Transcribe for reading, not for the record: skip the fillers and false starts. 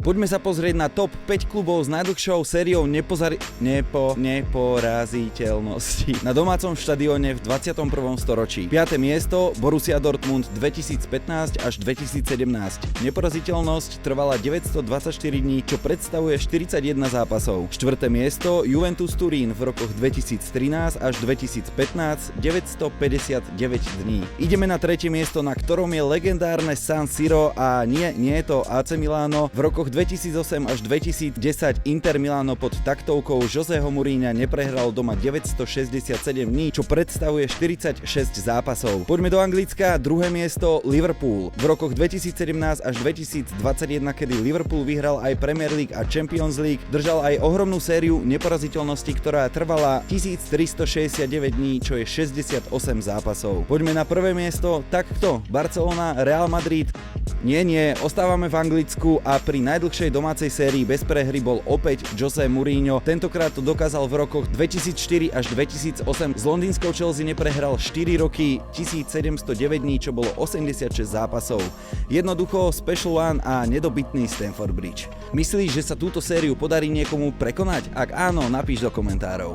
Poďme sa pozrieť na top 5 klubov s najdlhšou sériou neporaziteľnosti na domácom štadióne v 21. storočí. 5. miesto Borussia Dortmund 2015 až 2017. Neporaziteľnosť trvala 924 dní, čo predstavuje 41 zápasov. 4. miesto Juventus Turín v rokoch 2013 až 2015 959 dní. Ideme na 3. miesto, na ktorom je legendárne San Siro a nie je to AC Milano. V rokoch 2008 až 2010 Inter Milano pod taktovkou Joseho Mourinha neprehral doma 967 dní, čo predstavuje 46 zápasov. Poďme do Anglicka, 2. miesto Liverpool. V rokoch 2017 až 2021, kedy Liverpool vyhral aj Premier League a Champions League, držal aj ohromnú sériu neporaziteľnosti, ktorá trvala 1369 dní, čo je 68 zápasov. Poďme na 1. miesto, takto Barcelona, Real Madrid. Nie, ostávame v Anglicku a pri najdlhšej domácej sérii bez prehry bol opäť Jose Mourinho. Tentokrát to dokázal v rokoch 2004 až 2008. S londýnskou Chelsea neprehral 4 roky, 1709 dní, čo bolo 86 zápasov. Jednoducho Special One a nedobytný Stamford Bridge. Myslíš, že sa túto sériu podarí niekomu prekonať? Ak áno, napíš do komentárov.